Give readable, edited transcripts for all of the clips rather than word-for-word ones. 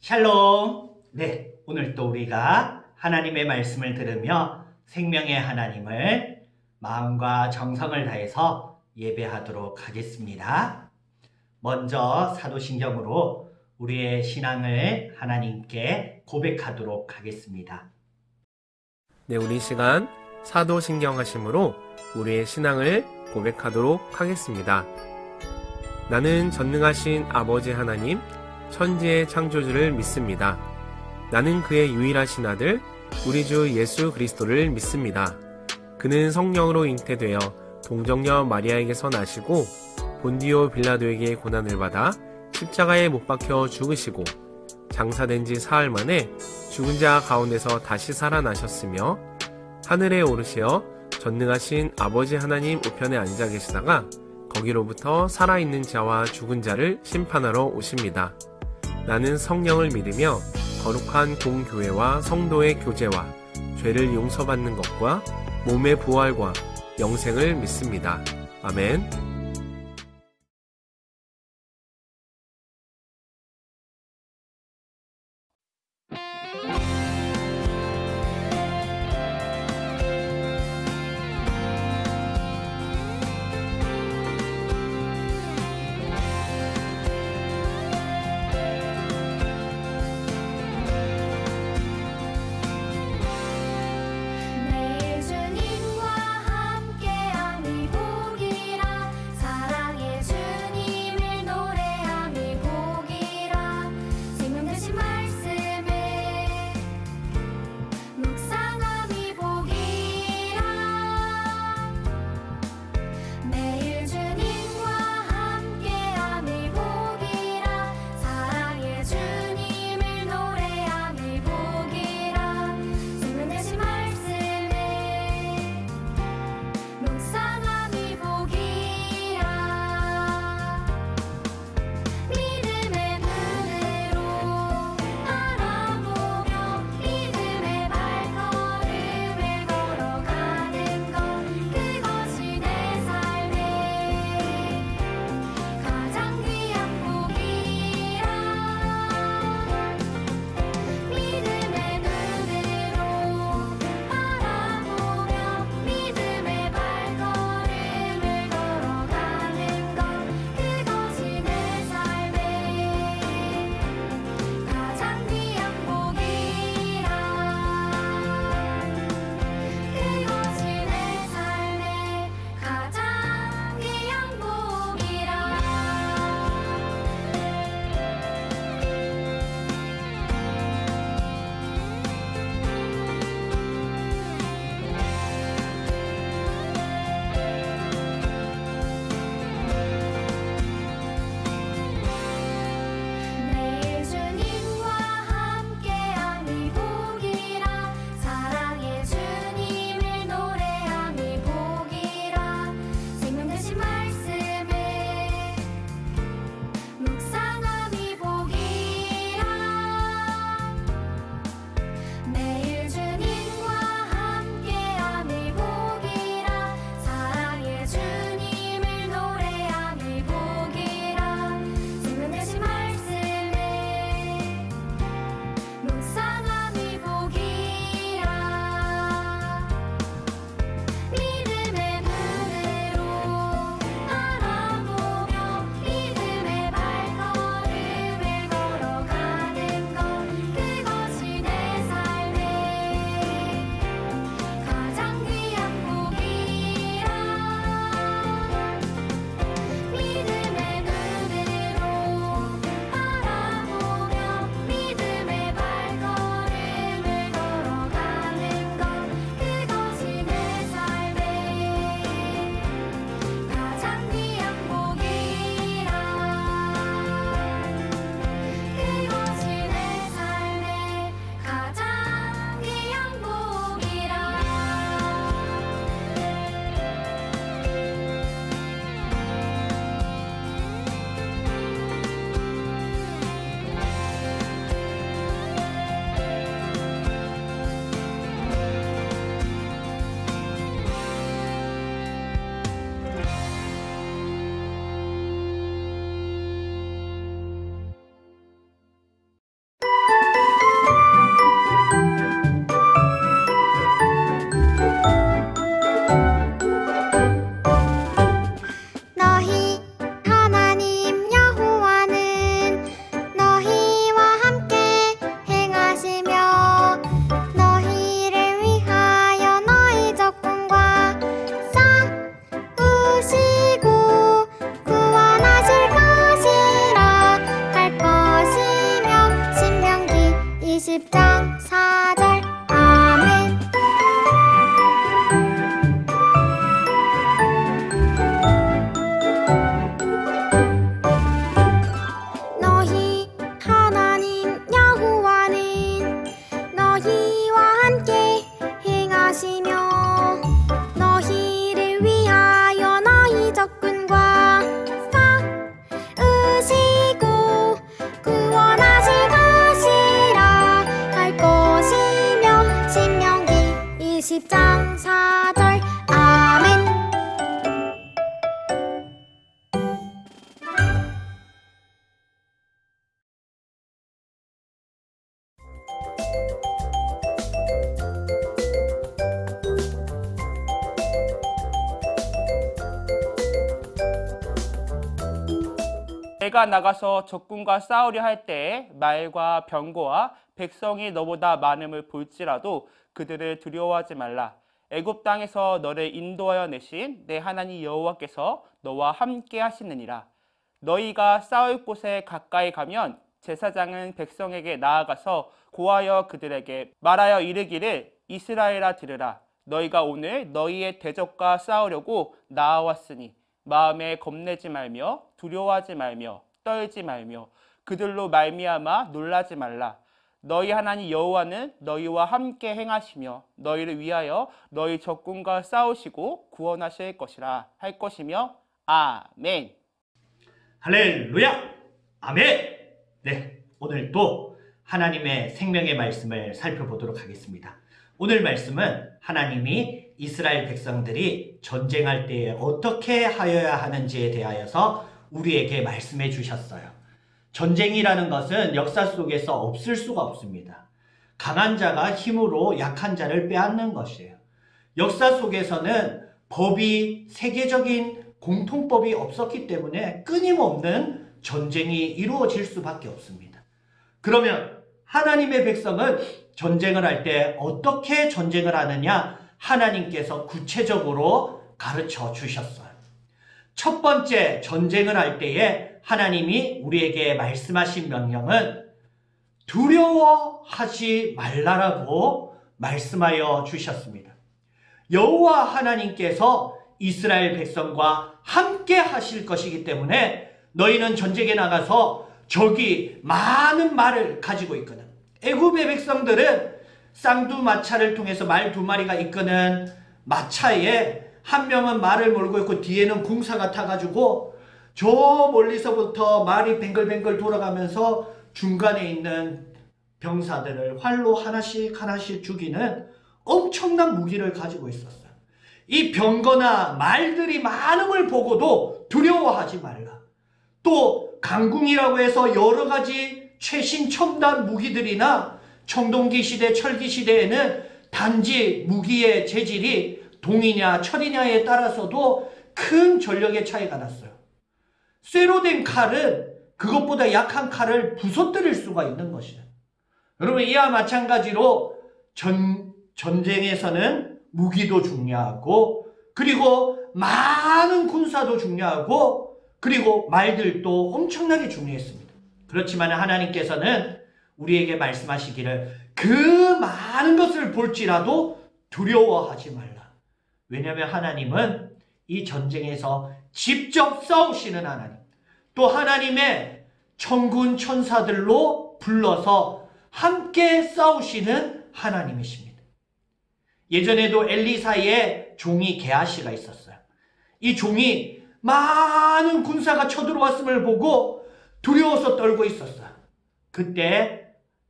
샬롬! 네, 오늘 또 우리가 하나님의 말씀을 들으며 생명의 하나님을 마음과 정성을 다해서 예배하도록 하겠습니다. 먼저 사도신경으로 우리의 신앙을 하나님께 고백하도록 하겠습니다. 네, 우리 시간 사도신경 하심으로 우리의 신앙을 고백하도록 하겠습니다. 나는 전능하신 아버지 하나님, 천지의 창조주를 믿습니다. 나는 그의 유일하신 아들, 우리 주 예수 그리스도를 믿습니다. 그는 성령으로 잉태되어 동정녀 마리아에게서 나시고 본디오 빌라도에게 고난을 받아 십자가에 못 박혀 죽으시고 장사된 지 사흘 만에 죽은 자 가운데서 다시 살아나셨으며 하늘에 오르시어 전능하신 아버지 하나님 우편에 앉아 계시다가 거기로부터 살아있는 자와 죽은 자를 심판하러 오십니다. 나는 성령을 믿으며 거룩한 공교회와 성도의 교제와 죄를 용서받는 것과 몸의 부활과 영생을 믿습니다. 아멘. 내 주님과 함께함이 복이라 내가 나가서 적군과 싸우려 할 때에 말과 병거와 백성이 너보다 많음을 볼지라도 그들을 두려워하지 말라. 애굽 땅에서 너를 인도하여 내신 내 하나님 여호와께서 너와 함께 하시느니라. 너희가 싸울 곳에 가까이 가면 제사장은 백성에게 나아가서 고하여 그들에게 말하여 이르기를 이스라엘아 들으라. 너희가 오늘 너희의 대적과 싸우려고 나아왔으니 마음에 겁내지 말며 두려워하지 말며 떨지 말며 그들로 말미암아 놀라지 말라. 너희 하나님 여호와는 너희와 함께 행하시며 너희를 위하여 너희 적군과 싸우시고 구원하실 것이라 할 것이며 아멘. 할렐루야! 아멘! 네, 오늘 또 하나님의 생명의 말씀을 살펴보도록 하겠습니다. 오늘 말씀은 하나님이 이스라엘 백성들이 전쟁할 때에 어떻게 하여야 하는지에 대하여서 우리에게 말씀해 주셨어요. 전쟁이라는 것은 역사 속에서 없을 수가 없습니다. 강한 자가 힘으로 약한 자를 빼앗는 것이에요. 역사 속에서는 법이 세계적인 공통법이 없었기 때문에 끊임없는 전쟁이 이루어질 수밖에 없습니다. 그러면 하나님의 백성은 전쟁을 할 때 어떻게 전쟁을 하느냐? 하나님께서 구체적으로 가르쳐 주셨어요. 첫 번째 전쟁을 할 때에 하나님이 우리에게 말씀하신 명령은 두려워하지 말라라고 말씀하여 주셨습니다. 여호와 하나님께서 이스라엘 백성과 함께 하실 것이기 때문에 너희는 전쟁에 나가서 적이 많은 말을 가지고 있거든. 애굽의 백성들은 쌍두마차를 통해서 말 2마리가 이끄는 마차에 한 명은 말을 몰고 있고 뒤에는 궁사가 타가지고 저 멀리서부터 말이 뱅글뱅글 돌아가면서 중간에 있는 병사들을 활로 하나씩 하나씩 죽이는 엄청난 무기를 가지고 있었어요. 이 병거나 말들이 많음을 보고도 두려워하지 말라. 또 강궁이라고 해서 여러 가지 최신 첨단 무기들이나 청동기 시대, 철기 시대에는 단지 무기의 재질이 동이냐 철이냐에 따라서도 큰 전력의 차이가 났어요. 쇠로 된 칼은 그것보다 약한 칼을 부서뜨릴 수가 있는 것이에요. 여러분, 이와 마찬가지로 전쟁에서는 무기도 중요하고, 그리고 많은 군사도 중요하고, 그리고 말들도 엄청나게 중요했습니다. 그렇지만 하나님께서는 우리에게 말씀하시기를 그 많은 것을 볼지라도 두려워하지 말라. 왜냐하면 하나님은 이 전쟁에서 직접 싸우시는 하나님, 또 하나님의 천군 천사들로 불러서 함께 싸우시는 하나님이십니다. 예전에도 엘리사의 종이 게하시가 있었어요. 이 종이 많은 군사가 쳐들어왔음을 보고 두려워서 떨고 있었어요. 그때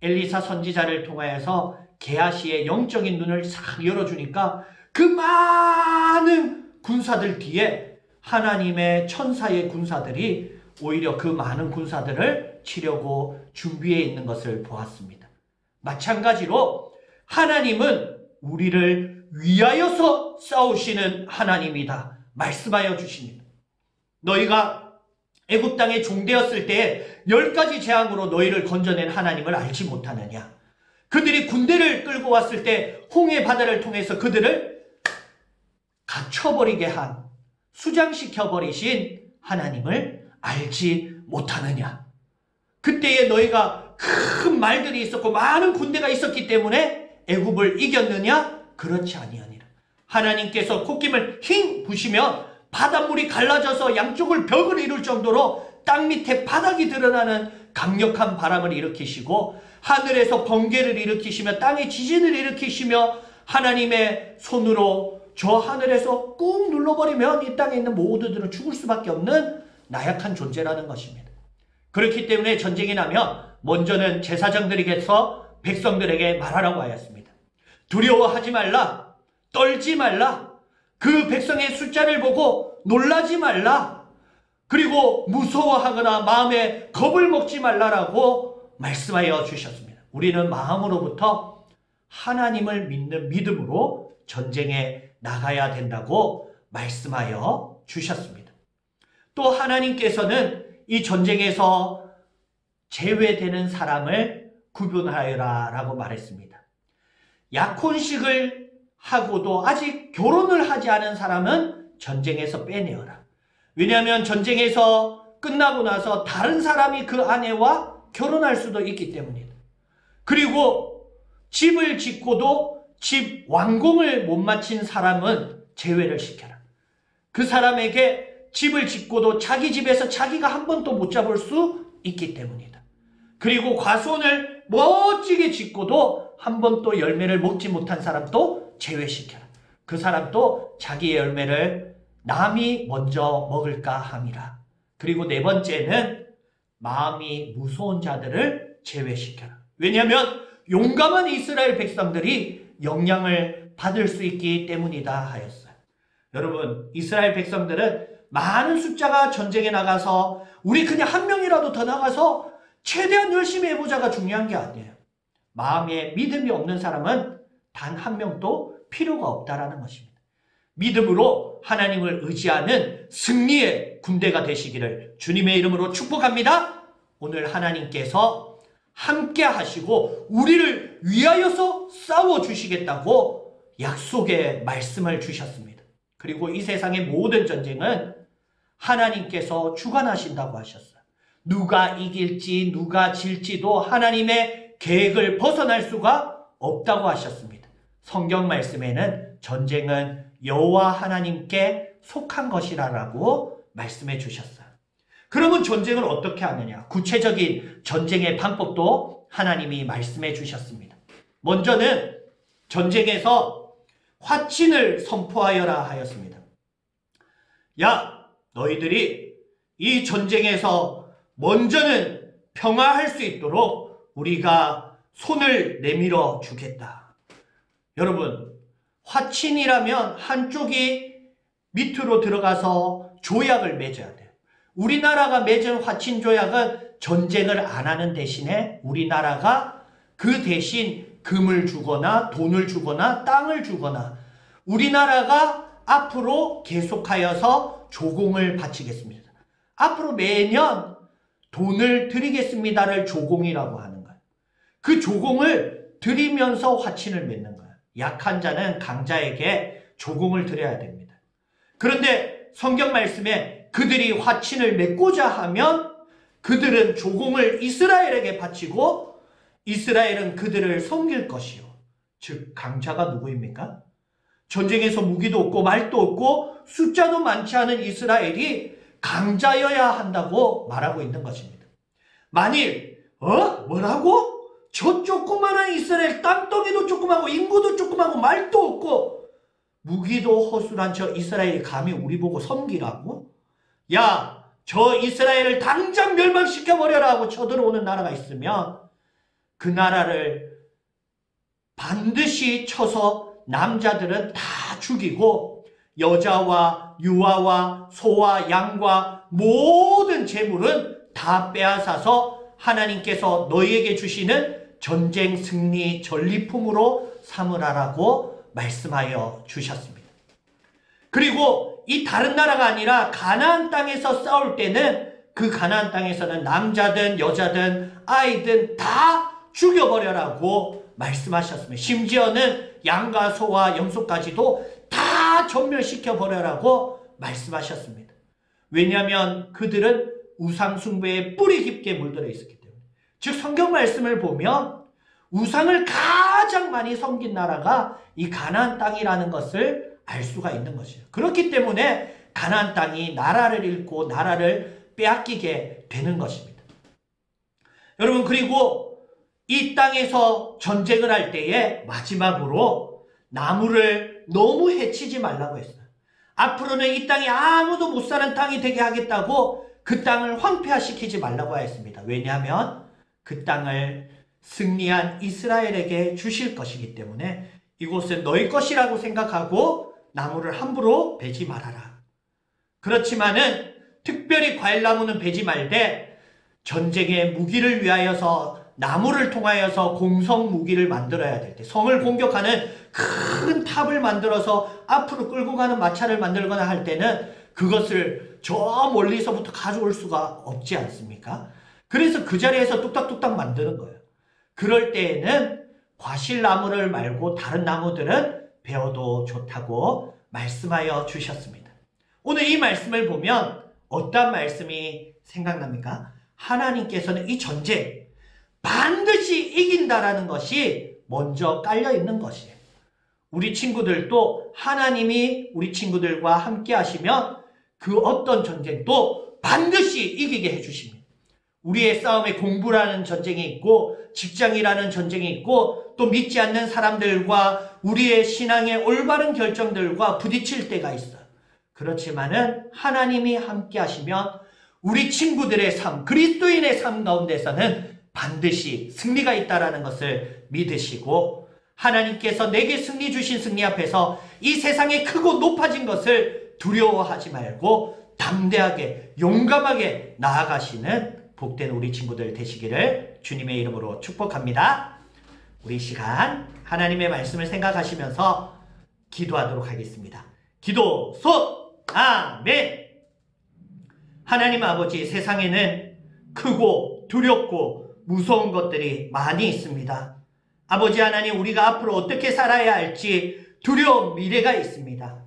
엘리사 선지자를 통하여서 게하시의 영적인 눈을 싹 열어주니까 그 많은 군사들 뒤에 하나님의 천사의 군사들이 오히려 그 많은 군사들을 치려고 준비해 있는 것을 보았습니다. 마찬가지로 하나님은 우리를 위하여서 싸우시는 하나님이다 말씀하여 주십니다. 너희가 애굽 땅에 종되었을 때에 10가지 재앙으로 너희를 건져낸 하나님을 알지 못하느냐? 그들이 군대를 끌고 왔을 때 홍해 바다를 통해서 그들을 갇혀버리게 한, 수장시켜버리신 하나님을 알지 못하느냐? 그때에 너희가 큰 말들이 있었고 많은 군대가 있었기 때문에 애굽을 이겼느냐? 그렇지 아니하니라. 하나님께서 콧김을 힝 부시면 바닷물이 갈라져서 양쪽을 벽을 이룰 정도로 땅 밑에 바닥이 드러나는 강력한 바람을 일으키시고, 하늘에서 번개를 일으키시며 땅에 지진을 일으키시며, 하나님의 손으로 저 하늘에서 꾹 눌러버리면 이 땅에 있는 모두들은 죽을 수밖에 없는 나약한 존재라는 것입니다. 그렇기 때문에 전쟁이 나면 먼저는 제사장들에게서 백성들에게 말하라고 하였습니다. 두려워하지 말라, 떨지 말라, 그 백성의 숫자를 보고 놀라지 말라, 그리고 무서워하거나 마음에 겁을 먹지 말라라고 말씀하여 주셨습니다. 우리는 마음으로부터 하나님을 믿는 믿음으로 전쟁에 나가야 된다고 말씀하여 주셨습니다. 또 하나님께서는 이 전쟁에서 제외되는 사람을 구분하여라 라고 말했습니다. 약혼식을 하고도 아직 결혼을 하지 않은 사람은 전쟁에서 빼내어라. 왜냐하면 전쟁에서 끝나고 나서 다른 사람이 그 아내와 결혼할 수도 있기 때문이다. 그리고 집을 짓고도 집 완공을 못 마친 사람은 제외를 시켜라. 그 사람에게 집을 짓고도 자기 집에서 자기가 한 번도 못 잡을 수 있기 때문이다. 그리고 과수원을 멋지게 짓고도 한 번도 열매를 먹지 못한 사람도 제외시켜라. 그 사람도 자기의 열매를 남이 먼저 먹을까 함이라. 그리고 네 번째는 마음이 무서운 자들을 제외시켜라. 왜냐하면 용감한 이스라엘 백성들이 영향을 받을 수 있기 때문이다 하였어요. 여러분, 이스라엘 백성들은 많은 숫자가 전쟁에 나가서 우리 그냥 한 명이라도 더 나가서 최대한 열심히 해보자가 중요한 게 아니에요. 마음에 믿음이 없는 사람은 단 한 명도 필요가 없다라는 것입니다. 믿음으로 하나님을 의지하는 승리의 군대가 되시기를 주님의 이름으로 축복합니다. 오늘 하나님께서 함께 하시고 우리를 위하여서 싸워주시겠다고 약속의 말씀을 주셨습니다. 그리고 이 세상의 모든 전쟁은 하나님께서 주관하신다고 하셨어요. 누가 이길지 누가 질지도 하나님의 계획을 벗어날 수가 없다고 하셨습니다. 성경 말씀에는 전쟁은 여호와 하나님께 속한 것이라고 말씀해 주셨어요. 그러면 전쟁을 어떻게 하느냐? 구체적인 전쟁의 방법도 하나님이 말씀해 주셨습니다. 먼저는 전쟁에서 화친을 선포하여라 하였습니다. 야, 너희들이 이 전쟁에서 먼저는 평화할 수 있도록 우리가 손을 내밀어 주겠다. 여러분, 화친이라면 한쪽이 밑으로 들어가서 조약을 맺어야 돼요. 우리나라가 맺은 화친 조약은 전쟁을 안 하는 대신에 우리나라가 그 대신 금을 주거나 돈을 주거나 땅을 주거나 우리나라가 앞으로 계속하여서 조공을 바치겠습니다. 앞으로 매년 돈을 드리겠습니다를 조공이라고 하는 거예요. 그 조공을 드리면서 화친을 맺는 거예요. 약한 자는 강자에게 조공을 드려야 됩니다. 그런데 성경 말씀에 그들이 화친을 맺고자 하면 그들은 조공을 이스라엘에게 바치고 이스라엘은 그들을 섬길 것이요. 즉 강자가 누구입니까? 전쟁에서 무기도 없고 말도 없고 숫자도 많지 않은 이스라엘이 강자여야 한다고 말하고 있는 것입니다. 만일 뭐라고? 저 조그마한 이스라엘 땅덩이도 조그마하고 인구도 조그마하고 말도 없고 무기도 허술한 저 이스라엘이 감히 우리 보고 섬기라고? 야, 저 이스라엘을 당장 멸망시켜버려라 하고 쳐들어오는 나라가 있으면 그 나라를 반드시 쳐서 남자들은 다 죽이고 여자와 유아와 소와 양과 모든 재물은 다 빼앗아서 하나님께서 너희에게 주시는 전쟁 승리 전리품으로 삼으라라고 말씀하여 주셨습니다. 그리고 이 다른 나라가 아니라 가나안 땅에서 싸울 때는 그 가나안 땅에서는 남자든 여자든 아이든 다 죽여버려라고 말씀하셨습니다. 심지어는 양과 소와 염소까지도 다 전멸시켜버려라고 말씀하셨습니다. 왜냐하면 그들은 우상숭배에 뿌리 깊게 물들어 있었기 때문에. 즉 성경 말씀을 보면 우상을 가장 많이 섬긴 나라가 이 가나안 땅이라는 것을 알 수가 있는 것이에요. 그렇기 때문에 가나안 땅이 나라를 잃고 나라를 빼앗기게 되는 것입니다. 여러분, 그리고 이 땅에서 전쟁을 할 때에 마지막으로 나무를 너무 해치지 말라고 했어요. 앞으로는 이 땅이 아무도 못 사는 땅이 되게 하겠다고 그 땅을 황폐화시키지 말라고 하였습니다. 왜냐하면 그 땅을 승리한 이스라엘에게 주실 것이기 때문에 이곳은 너희 것이라고 생각하고 나무를 함부로 베지 말아라. 그렇지만은 특별히 과일나무는 베지 말되 전쟁의 무기를 위하여서 나무를 통하여서 공성 무기를 만들어야 될 때, 성을 공격하는 큰 탑을 만들어서 앞으로 끌고 가는 마차를 만들거나 할 때는 그것을 저 멀리서부터 가져올 수가 없지 않습니까? 그래서 그 자리에서 뚝딱뚝딱 만드는 거예요. 그럴 때에는 과실나무를 말고 다른 나무들은 베어도 좋다고 말씀하여 주셨습니다. 오늘 이 말씀을 보면 어떤 말씀이 생각납니까? 하나님께서는 이 전쟁 반드시 이긴다라는 것이 먼저 깔려 있는 것이에요. 우리 친구들도 하나님이 우리 친구들과 함께 하시면 그 어떤 전쟁도 반드시 이기게 해주십니다. 우리의 싸움에 공부라는 전쟁이 있고 직장이라는 전쟁이 있고 또 믿지 않는 사람들과 우리의 신앙의 올바른 결정들과 부딪힐 때가 있어요. 그렇지만은 하나님이 함께 하시면 우리 친구들의 삶, 그리스도인의 삶 가운데서는 반드시 승리가 있다라는 것을 믿으시고 하나님께서 내게 승리 주신 승리 앞에서 이 세상에 크고 높아진 것을 두려워하지 말고 담대하게 용감하게 나아가시는 복된 우리 친구들 되시기를 주님의 이름으로 축복합니다. 우리 시간 하나님의 말씀을 생각하시면서 기도하도록 하겠습니다. 기도 손 아멘. 하나님 아버지, 세상에는 크고 두렵고 무서운 것들이 많이 있습니다. 아버지 하나님, 우리가 앞으로 어떻게 살아야 할지 두려운 미래가 있습니다.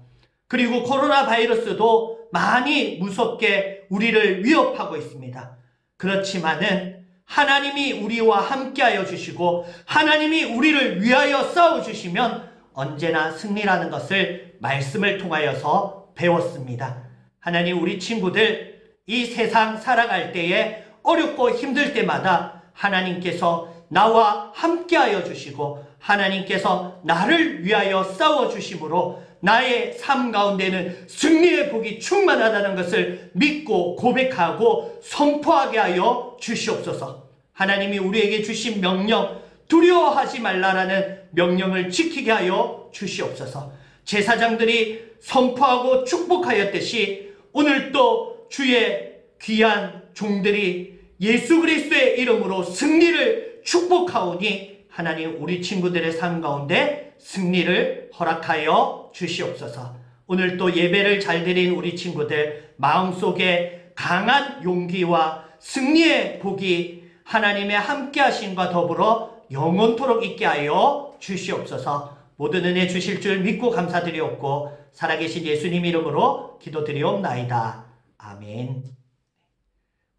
그리고 코로나 바이러스도 많이 무섭게 우리를 위협하고 있습니다. 그렇지만은 하나님이 우리와 함께하여 주시고 하나님이 우리를 위하여 싸워주시면 언제나 승리라는 것을 말씀을 통하여서 배웠습니다. 하나님, 우리 친구들 이 세상 살아갈 때에 어렵고 힘들 때마다 하나님께서 나와 함께하여 주시고 하나님께서 나를 위하여 싸워주심으로 나의 삶 가운데는 승리의 복이 충만하다는 것을 믿고 고백하고 선포하게 하여 주시옵소서. 하나님이 우리에게 주신 명령, 두려워하지 말라라는 명령을 지키게 하여 주시옵소서. 제사장들이 선포하고 축복하였듯이 오늘 또 주의 귀한 종들이 예수 그리스도의 이름으로 승리를 축복하오니 하나님, 우리 친구들의 삶 가운데 승리를 허락하여 주시옵소서. 오늘 또 예배를 잘 드린 우리 친구들 마음속에 강한 용기와 승리의 복이 하나님의 함께하심과 더불어 영원토록 있게 하여 주시옵소서. 모든 은혜 주실 줄 믿고 감사드리옵고 살아계신 예수님 이름으로 기도드리옵나이다. 아멘.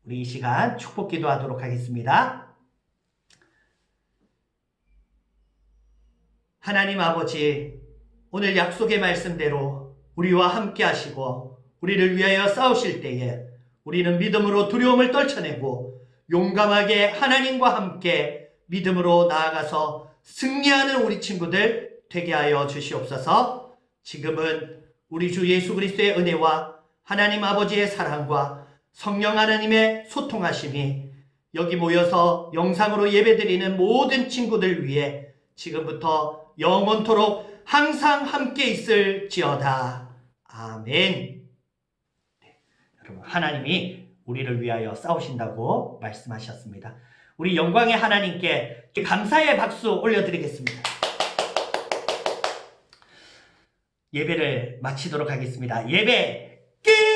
우리 이 시간 축복 기도하도록 하겠습니다. 하나님 아버지, 오늘 약속의 말씀대로 우리와 함께 하시고 우리를 위하여 싸우실 때에 우리는 믿음으로 두려움을 떨쳐내고 용감하게 하나님과 함께 믿음으로 나아가서 승리하는 우리 친구들 되게 하여 주시옵소서. 지금은 우리 주 예수 그리스도의 은혜와 하나님 아버지의 사랑과 성령 하나님의 소통하심이 여기 모여서 영상으로 예배드리는 모든 친구들 위해 지금부터 영원토록 항상 함께 있을지어다. 아멘. 네, 여러분, 하나님이 우리를 위하여 싸우신다고 말씀하셨습니다. 우리 영광의 하나님께 감사의 박수 올려드리겠습니다. 예배를 마치도록 하겠습니다. 예배 끝!